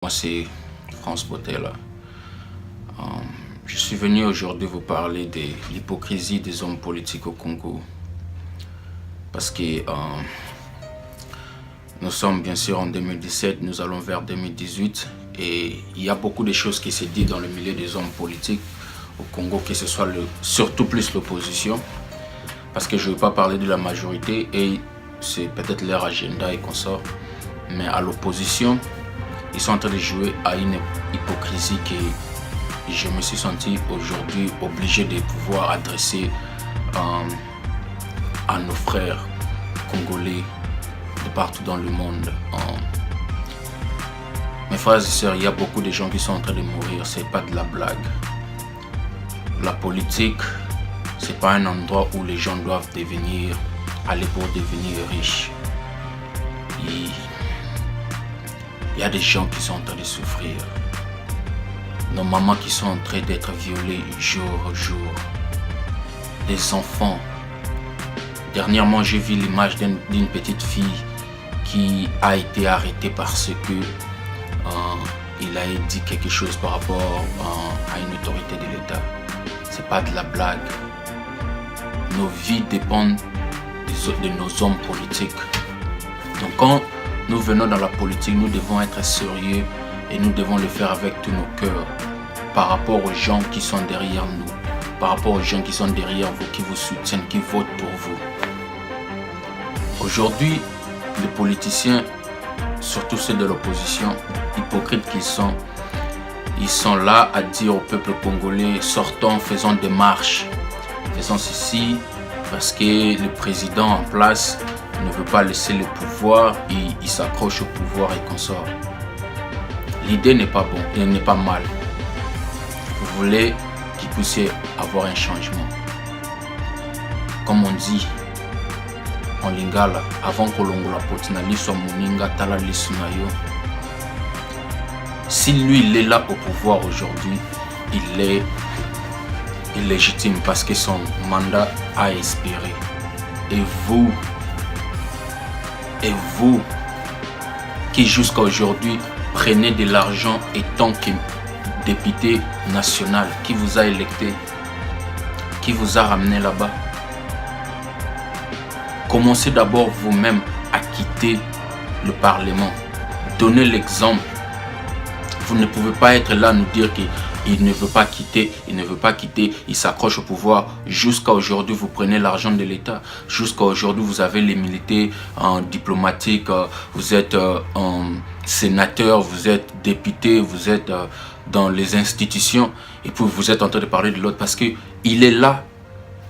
Moi, c'est France Botella. Je suis venu aujourd'hui vous parler de l'hypocrisie des hommes politiques au Congo. Parce que nous sommes bien sûr en 2017, nous allons vers 2018 et il y a beaucoup de choses qui se disent dans le milieu des hommes politiques au Congo, que ce soit surtout plus l'opposition. Parce que je ne veux pas parler de la majorité et c'est peut-être leur agenda et qu'on sort. Mais à l'opposition, ils sont en train de jouer à une hypocrisie que je me suis senti aujourd'hui obligé de pouvoir adresser à nos frères congolais de partout dans le monde. Mes frères et sœurs, il y a beaucoup de gens qui sont en train de mourir, c'est pas de la blague. La politique, c'est pas un endroit où les gens doivent aller pour devenir riches. Il y a des gens qui sont en train de souffrir. Nos mamans qui sont en train d'être violées jour au jour. Des enfants. Dernièrement, j'ai vu l'image d'une petite fille qui a été arrêtée parce que il a dit quelque chose par rapport à une autorité de l'État. C'est pas de la blague. Nos vies dépendent de nos hommes politiques. Donc quand nous venons dans la politique, nous devons être sérieux et nous devons le faire avec tous nos cœurs par rapport aux gens qui sont derrière nous, par rapport aux gens qui sont derrière vous, qui vous soutiennent, qui votent pour vous. Aujourd'hui, les politiciens, surtout ceux de l'opposition, hypocrites qu'ils sont, ils sont là à dire au peuple congolais, sortons, faisons des marches, faisons ceci, parce que le président en place ne veut pas laisser le pouvoir, il s'accroche au pouvoir et consort. L'idée n'est pas bonne, elle n'est pas mal. Vous voulez qu'il puisse avoir un changement. Comme on dit en lingala, avant que l'on la potina liso muninga tala lisunayo. Si lui il est là au pouvoir aujourd'hui, il est illégitime parce que son mandat a expiré. Et vous qui jusqu'à aujourd'hui prenez de l'argent étant que député national, qui vous a électé, qui vous a ramené là-bas, commencez d'abord vous-même à quitter le Parlement. Donnez l'exemple. Vous ne pouvez pas être là à nous dire qu'il ne veut pas quitter, il s'accroche au pouvoir. Jusqu'à aujourd'hui, vous prenez l'argent de l'État. Jusqu'à aujourd'hui, vous avez les militaires diplomatiques, vous êtes sénateur, vous êtes député, vous êtes dans les institutions. Et puis vous êtes en train de parler de l'autre parce qu'il est là.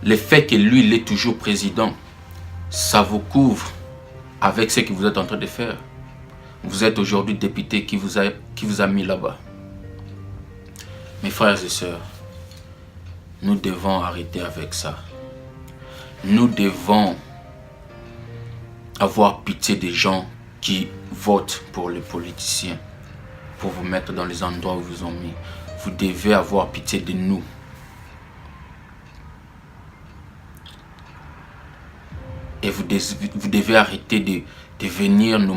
Le fait que lui, il est toujours président, ça vous couvre avec ce que vous êtes en train de faire. Vous êtes aujourd'hui député qui vous a mis là-bas. Mes frères et sœurs, nous devons arrêter avec ça. Nous devons avoir pitié des gens qui votent pour les politiciens, pour vous mettre dans les endroits où vous ont mis. Vous devez avoir pitié de nous. Et vous devez arrêter de venir nous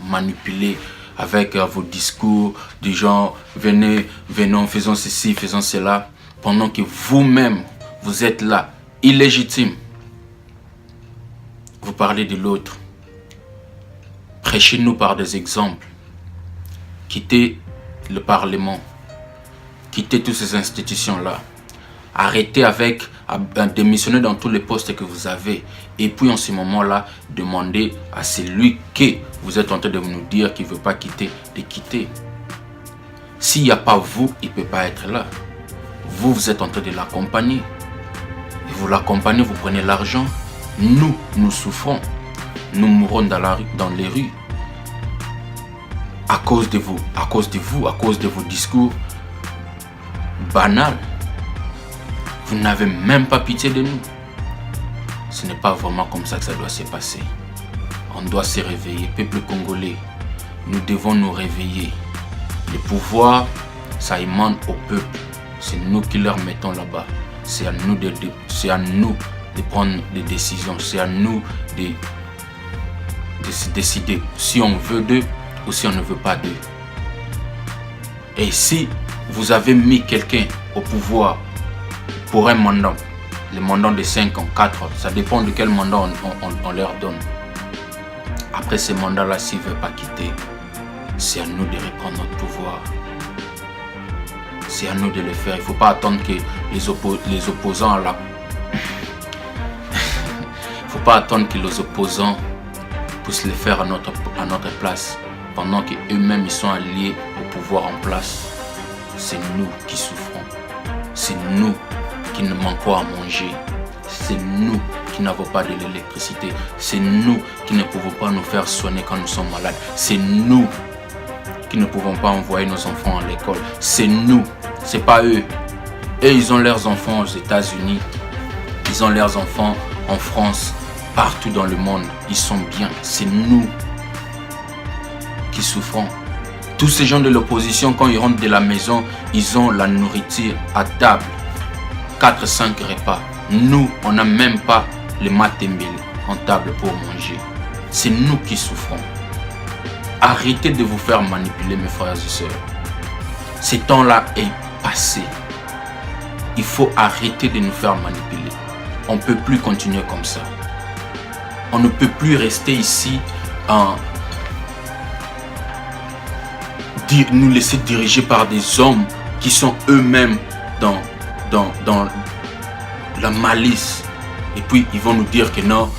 manipuler avec vos discours du genre venons, faisons ceci, faisons cela, pendant que vous-même, vous êtes là, illégitime. Vous parlez de l'autre. Prêchez-nous par des exemples. Quittez le Parlement. Quittez toutes ces institutions-là. Arrêtez à démissionner dans tous les postes que vous avez. Et puis en ce moment-là, demandez à celui que vous êtes en train de nous dire qu'il ne veut pas quitter, de quitter. S'il n'y a pas vous, il ne peut pas être là. Vous êtes en train de l'accompagner. Et vous l'accompagnez, vous prenez l'argent. Nous souffrons. Nous mourons dans les rues. À cause de vous, à cause de vos discours banals. Vous n'avez même pas pitié de nous. Ce n'est pas vraiment comme ça que ça doit se passer. On doit se réveiller, peuple congolais. Nous devons nous réveiller. Le pouvoir, ça émane au peuple. C'est nous qui leur mettons là-bas. C'est à nous de prendre des décisions. C'est à nous de se décider si on veut d'eux ou si on ne veut pas d'eux. Et si vous avez mis quelqu'un au pouvoir pour un mandat, le mandat de 5 ans, 4 ans, ça dépend de quel mandat on leur donne. Après ce mandat-là, s'ils ne veulent pas quitter, c'est à nous de reprendre notre pouvoir. C'est à nous de le faire. Il ne faut pas attendre que les opposants à la... Il ne faut pas attendre que les opposants puissent le faire à notre place, pendant qu'eux-mêmes ils sont alliés au pouvoir en place. C'est nous qui souffrons. C'est nous qui ne manquons à manger. C'est nous qui n'avons pas de l'électricité. C'est nous qui ne pouvons pas nous faire soigner quand nous sommes malades. C'est nous qui ne pouvons pas envoyer nos enfants à l'école. C'est nous, c'est pas eux. Eux, ils ont leurs enfants aux États-Unis. Ils ont leurs enfants en France, partout dans le monde. Ils sont bien. C'est nous qui souffrons. Tous ces gens de l'opposition, quand ils rentrent de la maison, ils ont la nourriture à table. 4-5 repas. Nous, on n'a même pas le matembele en table pour manger. C'est nous qui souffrons. Arrêtez de vous faire manipuler, mes frères et sœurs. Ce temps-là est passé. Il faut arrêter de nous faire manipuler. On ne peut plus continuer comme ça. On ne peut plus rester ici nous laisser diriger par des hommes qui sont eux-mêmes dans la malice. Et puis ils vont nous dire que non.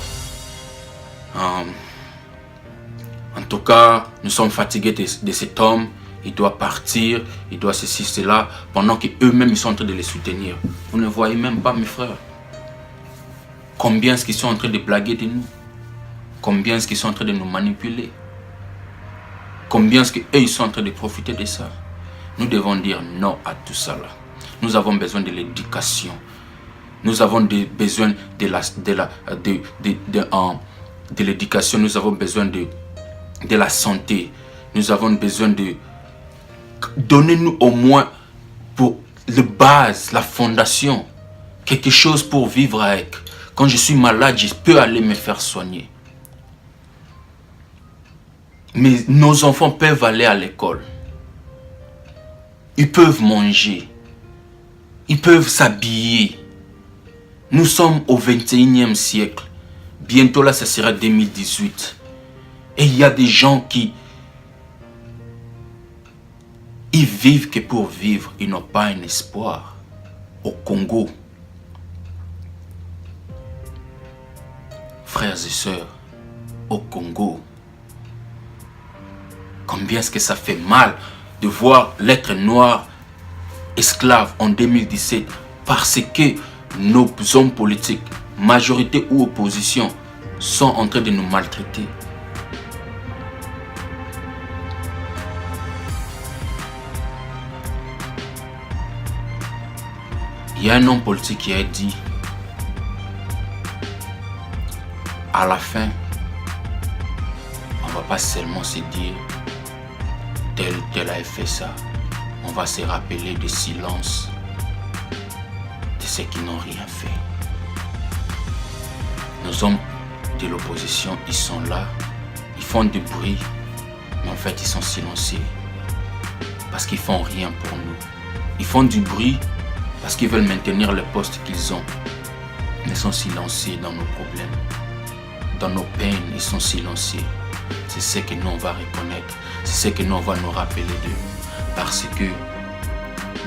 En tout cas, nous sommes fatigués de cet homme. Il doit partir, il doit ceci, cela, pendant qu'eux-mêmes ils sont en train de les soutenir. Vous ne voyez même pas, mes frères, combien est-ce qu'ils sont en train de blaguer de nous? Combien est-ce qu'ils sont en train de nous manipuler? Combien est-ce qu'eux ils sont en train de profiter de ça? Nous devons dire non à tout ça là. Nous avons besoin de l'éducation. Nous avons besoin de l'éducation. Nous avons besoin de la santé. Nous avons besoin de... Donnez-nous au moins pour la base, la fondation. Quelque chose pour vivre avec. Quand je suis malade, je peux aller me faire soigner. Mais nos enfants peuvent aller à l'école. Ils peuvent manger. Ils peuvent s'habiller. Nous sommes au 21e siècle. Bientôt là, ça sera 2018. Et il y a des gens qui... Ils vivent que pour vivre. Ils n'ont pas un espoir. Au Congo. Frères et sœurs, au Congo. Combien est-ce que ça fait mal de voir l'être noir esclave en 2017 parce que nos hommes politiques, majorité ou opposition, sont en train de nous maltraiter. Il y a un homme politique qui a dit, à la fin, on ne va pas seulement se dire tel a fait ça. On va se rappeler du silence de ceux qui n'ont rien fait. Nos hommes de l'opposition, ils sont là, ils font du bruit, mais en fait ils sont silencieux. Parce qu'ils font rien pour nous. Ils font du bruit parce qu'ils veulent maintenir le poste qu'ils ont. Ils sont silencieux dans nos problèmes. Dans nos peines, ils sont silencieux. C'est ce que nous on va reconnaître. C'est ce que nous on va nous rappeler d'eux. Parce que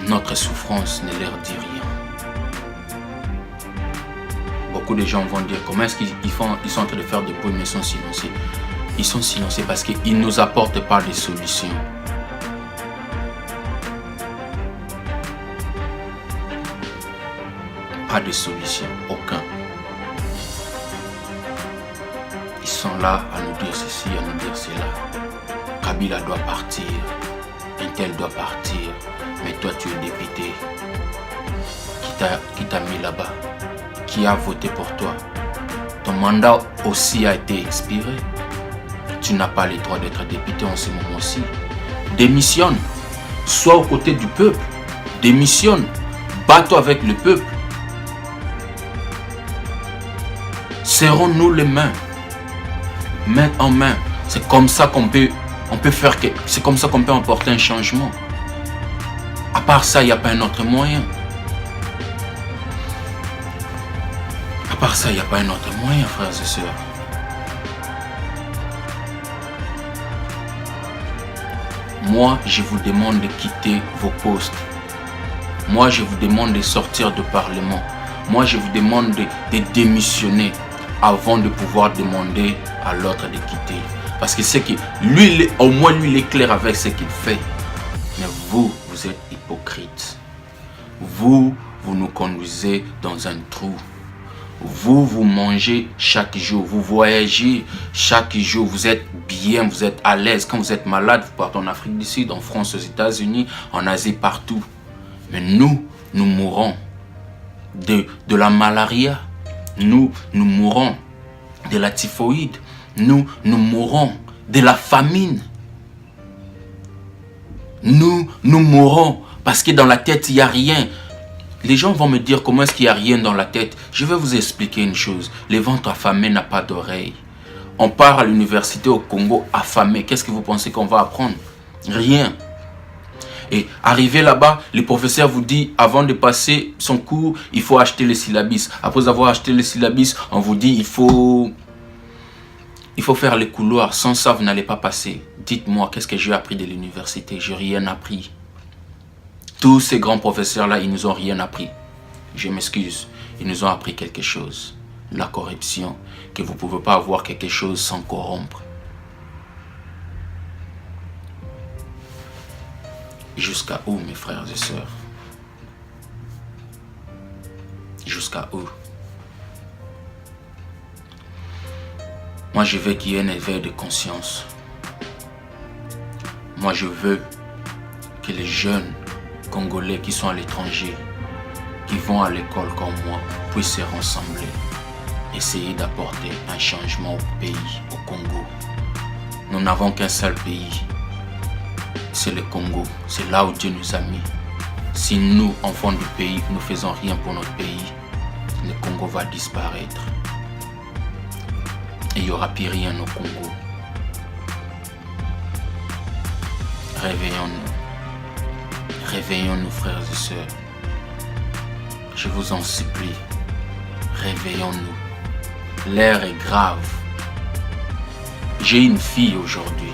notre souffrance ne leur dit rien. Beaucoup de gens vont dire comment est-ce qu'ils sont en train de faire des bruit mais ils sont silencieux. Ils sont silencieux parce qu'ils ne nous apportent pas des solutions. Pas de solution, aucun. Ils sont là à nous dire ceci, à nous dire cela. Kabila doit partir, un tel doit partir, mais toi tu es député. Qui t'a mis là-bas? Qui a voté pour toi? Ton mandat aussi a été expiré. Tu n'as pas le droit d'être député en ce moment-ci. Démissionne. Sois aux côtés du peuple. Démissionne. Bats-toi avec le peuple. Serrons-nous les mains. Main en main. C'est comme ça qu'on peut On peut faire que... C'est comme ça qu'on peut emporter un changement. À part ça, il n'y a pas un autre moyen. À part ça, il n'y a pas un autre moyen, frères et sœurs. Moi, je vous demande de quitter vos postes. Moi, je vous demande de sortir du Parlement. Moi, je vous demande de démissionner avant de pouvoir demander à l'autre de quitter. Parce que c'est que lui, au moins lui, il est clair avec ce qu'il fait. Mais vous, vous êtes hypocrite. Vous nous conduisez dans un trou. Vous mangez chaque jour, vous voyagez chaque jour, vous êtes bien, vous êtes à l'aise. Quand vous êtes malade, vous partez en Afrique du Sud, en France, aux États-Unis, en Asie, partout. Mais nous mourons de la malaria. Nous mourons de la typhoïde. Nous mourons de la famine. Nous mourons parce que dans la tête, il n'y a rien. Les gens vont me dire comment est-ce qu'il n'y a rien dans la tête. Je vais vous expliquer une chose. Le ventre affamé n'a pas d'oreille. On part à l'université au Congo affamé. Qu'est-ce que vous pensez qu'on va apprendre? Rien. Et arrivé là-bas, le professeur vous dit, avant de passer son cours, il faut acheter les syllabus. Après avoir acheté les syllabus, on vous dit, il faut faire les couloirs. Sans ça, vous n'allez pas passer. Dites-moi, qu'est-ce que j'ai appris de l'université? Je n'ai rien appris. Tous ces grands professeurs-là, ils nous ont rien appris. Je m'excuse. Ils nous ont appris quelque chose. La corruption. Que vous ne pouvez pas avoir quelque chose sans corrompre. Jusqu'à où, mes frères et sœurs? Jusqu'à où? Moi, je veux qu'il y ait un éveil de conscience. Moi, je veux que les jeunes Congolais qui sont à l'étranger, qui vont à l'école comme moi, puissent se rassembler, essayer d'apporter un changement au pays, au Congo. Nous n'avons qu'un seul pays, c'est le Congo. C'est là où Dieu nous a mis. Si nous, enfants du pays, nous ne faisons rien pour notre pays, le Congo va disparaître. Et il n'y aura plus rien au Congo. Réveillons-nous. Réveillons-nous, frères et sœurs. Je vous en supplie. Réveillons-nous. L'air est grave. J'ai une fille aujourd'hui.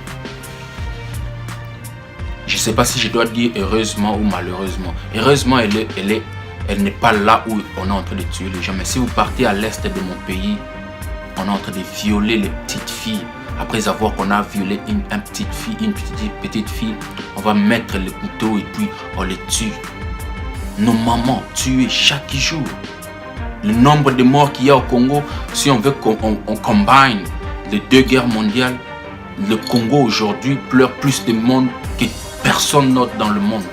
Je ne sais pas si je dois dire heureusement ou malheureusement. Heureusement, elle n'est pas là où on est en train de tuer les gens. Mais si vous partez à l'est de mon pays, on est en train de violer les petites filles. Après avoir qu'on a violé une petite fille, on va mettre le couteau et puis on les tue. Nos mamans tuées chaque jour. Le nombre de morts qu'il y a au Congo, si on veut qu'on combine les deux guerres mondiales, le Congo aujourd'hui pleure plus de monde que personne d'autre dans le monde.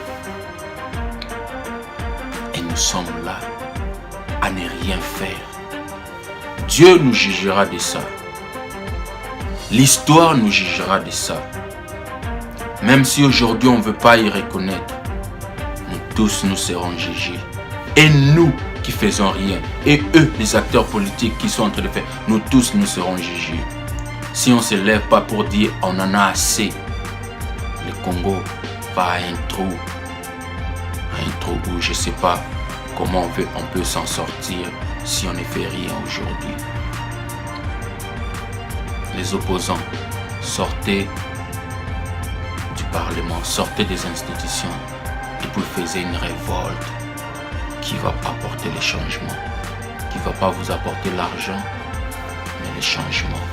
Et nous sommes là à ne rien faire. Dieu nous jugera de ça. L'histoire nous jugera de ça. Même si aujourd'hui on ne veut pas y reconnaître, nous tous nous serons jugés. Et nous qui faisons rien, et eux, les acteurs politiques qui sont en train de faire, nous tous nous serons jugés. Si on ne se lève pas pour dire on en a assez, le Congo va à un trou où je ne sais pas comment on peut s'en sortir si on ne fait rien aujourd'hui. Les opposants, sortez du Parlement, sortez des institutions et puis faites une révolte qui ne va pas apporter les changements, qui ne va pas vous apporter l'argent, mais les changements.